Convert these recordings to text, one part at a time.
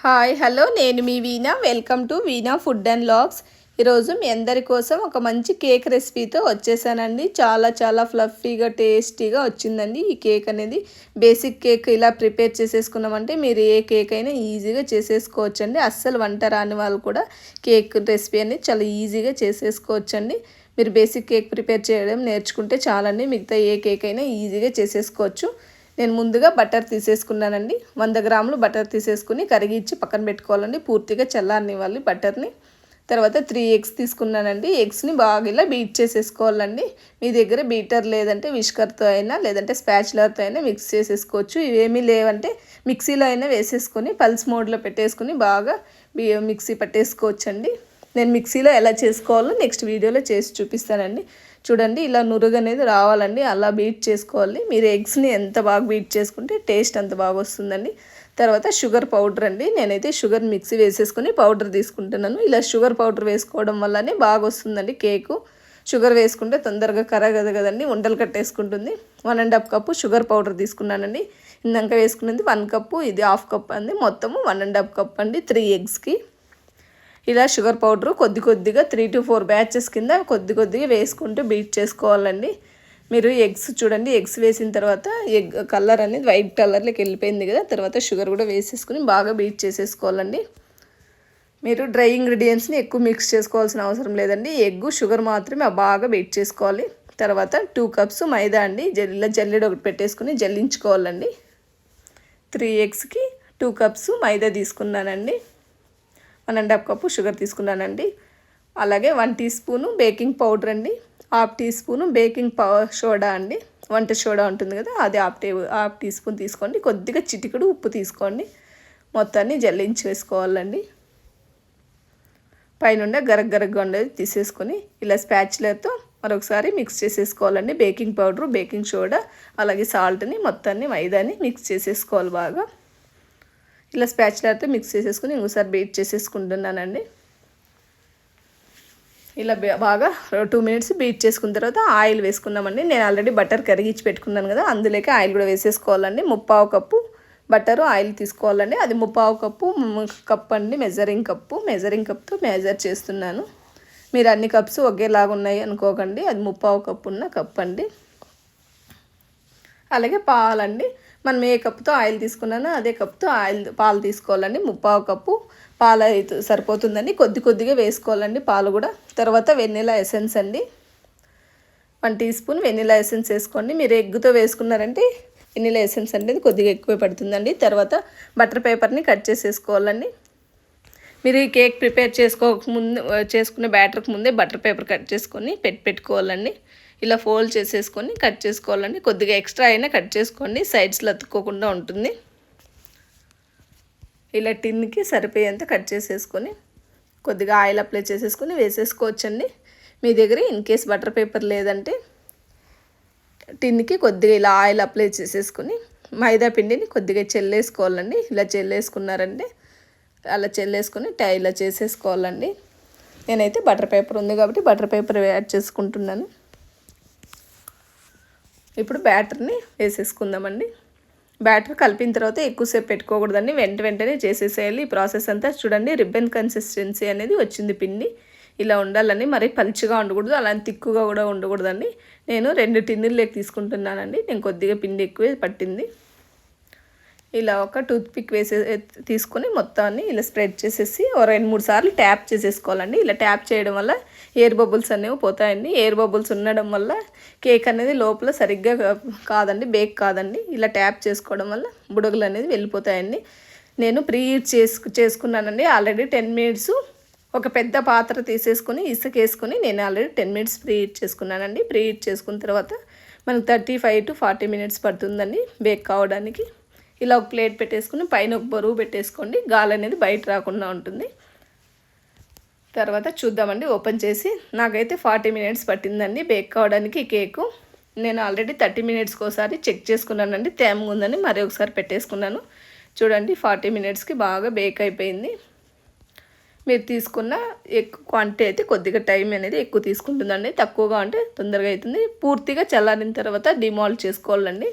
Hi hello నేను మీ Veena. Welcome to Veena food and vlogs. ఈరోజు మీ అందరి కోసం ఒక మంచి కేక్ రెసిపీతో వచ్చేసానండి. చాలా ఫ్లఫీగా టేస్టీగా వచ్చిందండి. ఈ కేక్ అనేది బేసిక్ కేక్ ఇలా ప్రిపేర్ చేసేసుకున్నామంటే మీరు ఏ కేక్ అయినా ఈజీగా చేసేసుకోవచ్చండి. అస్సలు వంట రాని వాళ్ళు కూడా కేక్ రెసిపీ అనేది చాలా ఈజీగా చేసేసుకోవచ్చండి. మీరు బేసిక్ కేక్ ప్రిపేర్ చేయడం నేర్చుకుంటే చాలండి, మిగతా ఏ కేక్ అయినా ఈజీగా చేసేసుకోవచ్చు. నేను ముందుగా బటర్ తీసేసుకున్నానండి. 100 గ్రాములు బటర్ తీసేసుకుని కరిగించి పక్కన పెట్టుకోవాలండి. పూర్తిగా చల్లారనివ్వాలి బటర్ని. తర్వాత 3 ఎగ్స్ తీసుకున్నానండి. ఎగ్స్ని బాగా ఇలా బీట్ చేసేసుకోవాలండి. మీ దగ్గర బీటర్ లేదంటే విస్కర్తో అయినా లేదంటే స్పాచులర్తో అయినా మిక్స్ చేసేసుకోవచ్చు. ఇవేమీ లేవంటే మిక్సీలో అయినా వేసేసుకొని పల్స్ మోడ్లో పెట్టేసుకుని బాగా మిక్సీ పట్టేసుకోవచ్చండి. నేను మిక్సీలో ఎలా చేసుకోవాలో నెక్స్ట్ వీడియోలో చేసి చూపిస్తానండి. చూడండి, ఇలా నురుగు అనేది రావాలండి, అలా బీట్ చేసుకోవాలి. మీరు ఎగ్స్ని ఎంత బాగా బీట్ చేసుకుంటే టేస్ట్ అంత బాగా వస్తుందండి. తర్వాత షుగర్ పౌడర్ అండి. నేనైతే షుగర్ మిక్సీ వేసేసుకొని పౌడర్ తీసుకుంటున్నాను. ఇలా షుగర్ పౌడర్ వేసుకోవడం వల్లనే బాగా వస్తుందండి కేకు. షుగర్ వేసుకుంటే తొందరగా కరగదు కదండి, ఉండలు కట్టేసుకుంటుంది. 1.5 కప్పు షుగర్ పౌడర్ తీసుకున్నానండి. ఇందాక వేసుకున్నది 1 కప్పు, ఇది 1/2 కప్ అండి. మొత్తము 1.5 కప్ అండి 3 ఎగ్స్కి. ఇలా షుగర్ పౌడరు కొద్దిగా 3 to 4 బ్యాచెస్ కింద కొద్దిగా వేసుకుంటూ బీట్ చేసుకోవాలండి. మీరు ఎగ్స్ చూడండి, ఎగ్స్ వేసిన తర్వాత ఎగ్ కలర్ అనేది వైట్ కలర్లోకి వెళ్ళిపోయింది కదా. తర్వాత షుగర్ కూడా వేసేసుకుని బాగా బీట్ చేసేసుకోవాలండి. మీరు డ్రై ఇంగ్రీడియంట్స్ని ఎక్కువ మిక్స్ చేసుకోవాల్సిన అవసరం లేదండి. ఎగ్గు షుగర్ మాత్రమే బాగా బీట్ చేసుకోవాలి. తర్వాత 2 కప్స్ మైదా అండి. ఇలా జల్లెడ ఒకటి పెట్టేసుకుని జల్లించుకోవాలండి. 3 ఎగ్స్కి 2 కప్స్ మైదా తీసుకున్నానండి. 1.5 కప్పు షుగర్ తీసుకున్నానండి. అలాగే 1 టీ స్పూను బేకింగ్ పౌడర్ అండి. 1/2 టీ స్పూను బేకింగ్ సోడా అండి. వంట సోడా ఉంటుంది కదా, అది 1/2 టీ స్పూన్ తీసుకోండి. కొద్దిగా చిటికెడు ఉప్పు తీసుకోండి. మొత్తాన్ని జల్లించి వేసుకోవాలండి. పైనుండే గరగగా ఉండేది తీసేసుకొని ఇలా స్పాచులర్తో మరొకసారి మిక్స్ చేసేసుకోవాలండి. బేకింగ్ పౌడరు, బేకింగ్ సోడా, అలాగే సాల్ట్ని మొత్తాన్ని మైదాని మిక్స్ చేసేసుకోవాలి బాగా. ఇలా స్పాచులర్తో మిక్స్ చేసేసుకుని ఇంకోసారి బీట్ చేసేసుకుంటున్నానండి. ఇలా బాగా 2 మినిట్స్ బీట్ చేసుకున్న తర్వాత ఆయిల్ వేసుకున్నామండి. నేను ఆల్రెడీ బటర్ కరిగించి పెట్టుకున్నాను కదా, అందులోకి ఆయిల్ కూడా వేసేసుకోవాలండి. 3/4 కప్పు బటరు ఆయిల్ తీసుకోవాలండి. అది 3/4 కప్పు అండి మెజరింగ్ కప్తో మెజర్ చేస్తున్నాను. మీరు అన్ని కప్స్ ఒకేలాగా ఉన్నాయి అనుకోకండి, అది 3/4 కప్పు ఉన్న కప్ అండి. అలాగే పాలండి. మనం ఏ కప్పుతో ఆయిల్ తీసుకున్నానో అదే కప్పుతో పాలు తీసుకోవాలండి. 3/4 కప్పు పాలు అయితే సరిపోతుందండి. కొద్దిగా వేసుకోవాలండి పాలు కూడా. తర్వాత వెనిలా ఎసెన్స్ అండి. 1 టీ స్పూన్ వెనిలా ఎసెన్స్ వేసుకోండి. మీరు ఎగ్గుతో వేసుకున్నారంటే వెనిలా ఎసెన్స్ అనేది కొద్దిగా ఎక్కువ పడుతుందండి. తర్వాత బటర్ పేపర్ని కట్ చేసేసుకోవాలండి. మీరు ఈ కేక్ ప్రిపేర్ చేసుకునే బ్యాటర్కి ముందే బటర్ పేపర్ కట్ చేసుకొని పెట్టుకోవాలండి. ఇలా ఫోల్డ్ చేసేసుకొని కట్ చేసుకోవాలండి. కొద్దిగా ఎక్స్ట్రా అయినా కట్ చేసుకోండి, సైడ్స్లో అతుక్కోకుండా ఉంటుంది. ఇలా టిన్కి సరిపోయేంత కట్ చేసేసుకొని కొద్దిగా ఆయిల్ అప్లై చేసేసుకొని వేసేసుకోవచ్చండి. మీ దగ్గర ఇన్ కేస్ బటర్ పేపర్ లేదంటే టిన్కి కొద్దిగా ఇలా ఆయిల్ అప్లై చేసేసుకొని మైదా పిండిని కొద్దిగా చెల్లేసుకోవాలండి. ఇలా చెల్లేసుకున్నారంటే అలా చెల్లేసుకొని ఇలా చేసేసుకోవాలండి. నేనైతే బటర్ పేపర్ ఉంది కాబట్టి బటర్ పేపర్ యాడ్ చేసుకుంటున్నాను. ఇప్పుడు బ్యాటర్ని వేసేసుకుందామండి. బ్యాటర్ కలిపిన తర్వాత ఎక్కువసేపు పెట్టుకోకూడదండి, వెంటనే చేసేసేయాలి. ఈ ప్రాసెస్ అంతా చూడండి, రిబ్బన్ కన్సిస్టెన్సీ అనేది వచ్చింది పిండి. ఇలా ఉండాలని, మరి పలుచగా ఉండకూడదు, అలా తిక్కుగా కూడా ఉండకూడదండి. నేను 2 టిన్నుల్లోకి తీసుకుంటున్నానండి. నేను కొద్దిగా పిండి ఎక్కువే పట్టింది. ఇలా ఒక టూత్పిక్ తీసుకొని మొత్తాన్ని ఇలా స్ప్రెడ్ చేసేసి 2-3 సార్లు ట్యాప్ చేసేసుకోవాలండి. ఇలా ట్యాప్ చేయడం వల్ల ఎయిర్ బబుల్స్ అనేవి పోతాయండి. ఎయిర్ బబుల్స్ ఉండడం వల్ల కేక్ అనేది లోపల సరిగ్గా బేక్ కాదండి. ఇలా ట్యాప్ చేసుకోవడం వల్ల బుడగలు అనేది వెళ్ళిపోతాయండి. నేను ప్రీ హీట్ చేసుకున్నానండి ఆల్రెడీ 10 మినిట్స్. ఒక పెద్ద పాత్ర తీసేసుకొని ఇసుక వేసుకొని నేను ఆల్రెడీ 10 మినిట్స్ ప్రీ హీట్ చేసుకున్నానండి. ప్రీ హీట్ చేసుకున్న తర్వాత మనకు 35 to 40 మినిట్స్ పడుతుందండి బేక్ కావడానికి. ఇలా ఒక ప్లేట్ పెట్టేసుకుని పైన ఒక బరువు పెట్టేసుకోండి, గాలి అనేది బయట రాకుండా ఉంటుంది. తర్వాత చూద్దామండి ఓపెన్ చేసి. నాకైతే 40 మినిట్స్ పట్టిందండి బేక్ కావడానికి కేకు. నేను ఆల్రెడీ 30 మినిట్స్కి ఒకసారి చెక్ చేసుకున్నానండి, తేమగా ఉందని మరి ఒకసారి పెట్టేసుకున్నాను. చూడండి 40 మినిట్స్కి బాగా బేక్ అయిపోయింది. మీరు తీసుకున్న ఎక్కువ క్వాంటిటీ అయితే కొద్దిగా టైం అనేది ఎక్కువ తీసుకుంటుందండి, తక్కువగా అంటే తొందరగా అవుతుంది. పూర్తిగా చల్లారిన తర్వాత డిమాల్ట్ చేసుకోవాలండి.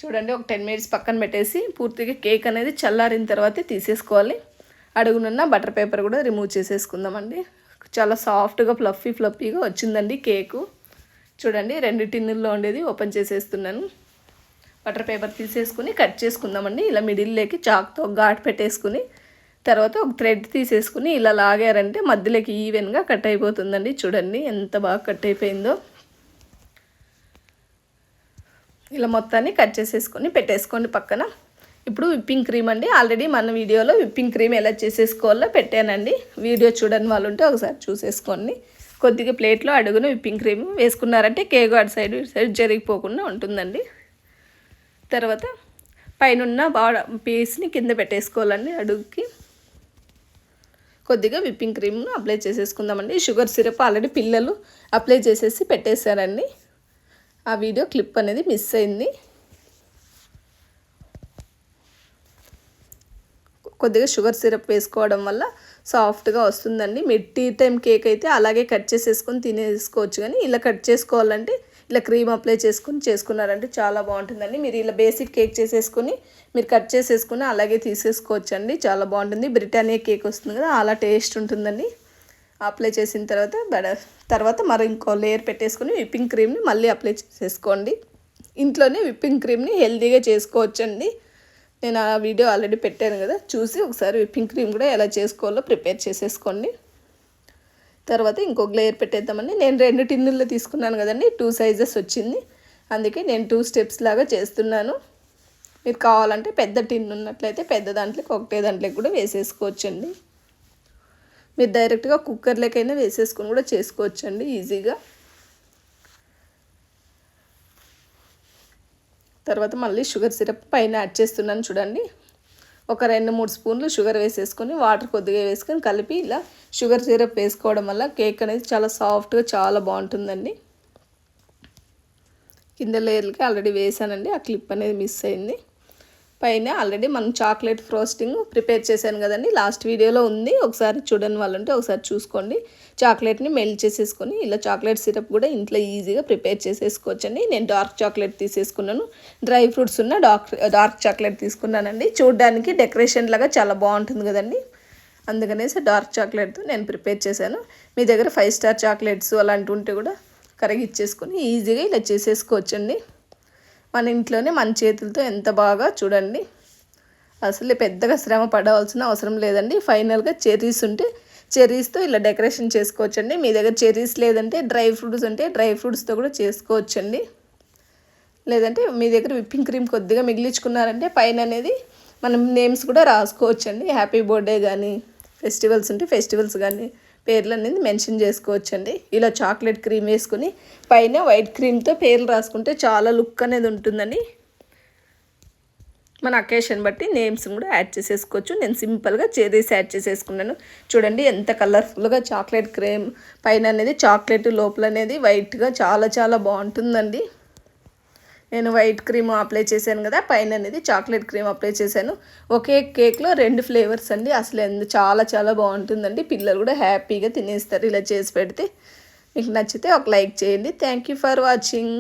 చూడండి ఒక 10 మినిట్స్ పక్కన పెట్టేసి పూర్తిగా కేక్ అనేది చల్లారిన తర్వాతే తీసేసుకోవాలి. అడుగునున్న బటర్ పేపర్ కూడా రిమూవ్ చేసేసుకుందామండి. చాలా సాఫ్ట్గా ఫ్లఫీగా వచ్చిందండి కేకు. చూడండి 2 టిన్నుల్లో ఉండేది ఓపెన్ చేసేస్తున్నాను. బటర్ పేపర్ తీసేసుకుని కట్ చేసుకుందామండి. ఇలా మిడిల్లోకి చాక్తో ఘాటు పెట్టేసుకుని తర్వాత ఒక థ్రెడ్ తీసేసుకుని ఇలా లాగారంటే మధ్యలోకి ఈవెన్గా కట్ అయిపోతుందండి. చూడండి ఎంత బాగా కట్ అయిపోయిందో. ఇలా మొత్తాన్ని కట్ చేసేసుకొని పెట్టేసుకోండి పక్కన. ఇప్పుడు విప్పింగ్ క్రీమ్ అండి. ఆల్రెడీ మన వీడియోలో విప్పింగ్ క్రీమ్ ఎలా చేసేసుకోవాలో పెట్టానండి. వీడియో చూడని వాళ్ళు ఉంటే ఒకసారి చూసేసుకోండి. కొద్దిగా ప్లేట్లో అడుగున విప్పింగ్ క్రీమ్ వేసుకున్నారంటే కేక్ అటు సైడ్ ఇటు సైడ్ జరిగిపోకుండా ఉంటుందండి. తర్వాత పైన పీస్ని కింద పెట్టేసుకోవాలండి. అడుగుకి కొద్దిగా విప్పింగ్ క్రీమ్ను అప్లై చేసేసుకుందామండి. షుగర్ సిరప్ ఆల్రెడీ పిల్లలు అప్లై చేసేసి పెట్టేశారండి. ఆ వీడియో క్లిప్ అనేది మిస్ అయింది. కొద్దిగా షుగర్ సిరప్ వేసుకోవడం వల్ల సాఫ్ట్గా వస్తుందండి. మీరు టీ టైం కేక్ అయితే అలాగే కట్ చేసేసుకొని తినేసుకోవచ్చు, కానీ ఇలా కట్ చేసుకోవాలంటే ఇలా క్రీమ్ అప్లై చేసుకున్నారంటే చాలా బాగుంటుందండి. మీరు ఇలా బేసిక్ కేక్ చేసేసుకొని మీరు కట్ చేసేసుకుని అలాగే తీసేసుకోవచ్చండి. చాలా బాగుంటుంది. బ్రిటానియా కేక్ వస్తుంది కదా, అలా టేస్ట్ ఉంటుందండి. అప్లై చేసిన తర్వాత మరి ఇంకో లేయర్ పెట్టేసుకొని విప్పింగ్ క్రీమ్ని మళ్ళీ అప్లై చేసేసుకోండి. ఇంట్లోనే విప్పింగ్ క్రీమ్ని హెల్తీగా చేసుకోవచ్చండి. నేను ఆ వీడియో ఆల్రెడీ పెట్టాను కదా, చూసి ఒకసారి విప్పింగ్ క్రీమ్ కూడా ఎలా చేసుకోవాలో ప్రిపేర్ చేసేసుకోండి. తర్వాత ఇంకొక లేయర్ పెట్టేద్దామండి. నేను 2 టిన్నుల్లో తీసుకున్నాను కదండి, 2 సైజెస్ వచ్చింది. అందుకే నేను 2 స్టెప్స్ లాగా చేస్తున్నాను. మీరు కావాలంటే పెద్ద టిన్ ఉన్నట్లయితే పెద్ద దాంట్లోకి ఒకటే దాంట్లోకి కూడా వేసేసుకోవచ్చండి. మీరు డైరెక్ట్గా కుక్కర్లోకైనా వేసేసుకొని కూడా చేసుకోవచ్చండి ఈజీగా. తర్వాత మళ్ళీ షుగర్ సిరప్ పైన యాడ్ చేస్తున్నాను. చూడండి ఒక 2-3 స్పూన్లు షుగర్ వేసేసుకొని వాటర్ కొద్దిగా వేసుకొని కలిపి ఇలా షుగర్ సిరప్ వేసుకోవడం వల్ల కేక్ అనేది చాలా సాఫ్ట్గా చాలా బాగుంటుందండి. కింద లేయర్లకి ఆల్రెడీ వేసానండి, ఆ క్లిప్ అనేది మిస్ అయింది. పైన ఆల్రెడీ మనం చాక్లెట్ ఫ్రోస్టింగ్ ప్రిపేర్ చేశాను కదండి, లాస్ట్ వీడియోలో ఉంది. ఒకసారి చూడని వాళ్ళు ఉంటే ఒకసారి చూసుకోండి. చాక్లెట్ని మెల్ట్ చేసేసుకొని ఇలా చాక్లెట్ సిరప్ కూడా ఇంట్లో ఈజీగా ప్రిపేర్ చేసేసుకోవచ్చండి. నేను డార్క్ చాక్లెట్ తీసేసుకున్నాను, డ్రై ఫ్రూట్స్ ఉన్న డార్క్ చాక్లెట్ తీసుకున్నానండి. చూడడానికి డెకరేషన్ లాగా చాలా బాగుంటుంది కదండి, అందుకనేసి డార్క్ చాక్లెట్తో నేను ప్రిపేర్ చేశాను. మీ దగ్గర 5 స్టార్ చాక్లెట్స్ అలాంటివి ఉంటే కూడా కరిగిచ్చేసుకొని ఈజీగా ఇలా చేసేసుకోవచ్చండి. మన ఇంట్లోనే మన చేతులతో ఎంత బాగా చూడండి, అసలు పెద్దగా శ్రమ పడవలసిన అవసరం లేదండి. ఫైనల్గా చెర్రీస్ ఉంటే చెర్రీస్తో ఇలా డెకరేషన్ చేసుకోవచ్చండి. మీ దగ్గర చెర్రీస్ లేదంటే డ్రై ఫ్రూట్స్ ఉంటే డ్రై ఫ్రూట్స్తో కూడా చేసుకోవచ్చండి. లేదంటే మీ దగ్గర విప్పింగ్ క్రీమ్ కొద్దిగా మిగిలించుకున్నారంటే పైన అనేది మనం నేమ్స్ కూడా రాసుకోవచ్చండి. హ్యాపీ బర్త్డే కానీ ఫెస్టివల్స్ ఉంటే ఫెస్టివల్స్ కానీ పేర్లు అనేది మెన్షన్ చేసుకోవచ్చండి. ఇలా చాక్లెట్ క్రీమ్ వేసుకుని పైన వైట్ క్రీమ్తో పేర్లు రాసుకుంటే చాలా లుక్ అనేది ఉంటుందండి. మన అకేషన్ బట్టి నేమ్స్ కూడా యాడ్ చేసేసుకోవచ్చు. నేను సింపుల్గా చెర్రీస్ యాడ్ చేసేసుకున్నాను. చూడండి ఎంత కలర్ఫుల్గా చాక్లెట్ క్రీమ్ పైన అనేది చాక్లెట్ లోపల అనేది వైట్గా చాలా చాలా బాగుంటుందండి. నేను వైట్ క్రీమ్ అప్లై చేశాను కదా, పైన అనేది చాక్లెట్ క్రీమ్ అప్లై చేశాను. ఒకే కేక్లో 2 ఫ్లేవర్స్ అండి. అసలు చాలా చాలా బాగుంటుందండి. పిల్లలు కూడా హ్యాపీగా తినేస్తారు ఇలా చేసి పెడితే. మీకు నచ్చితే ఒక లైక్ చేయండి. Thank you for watching.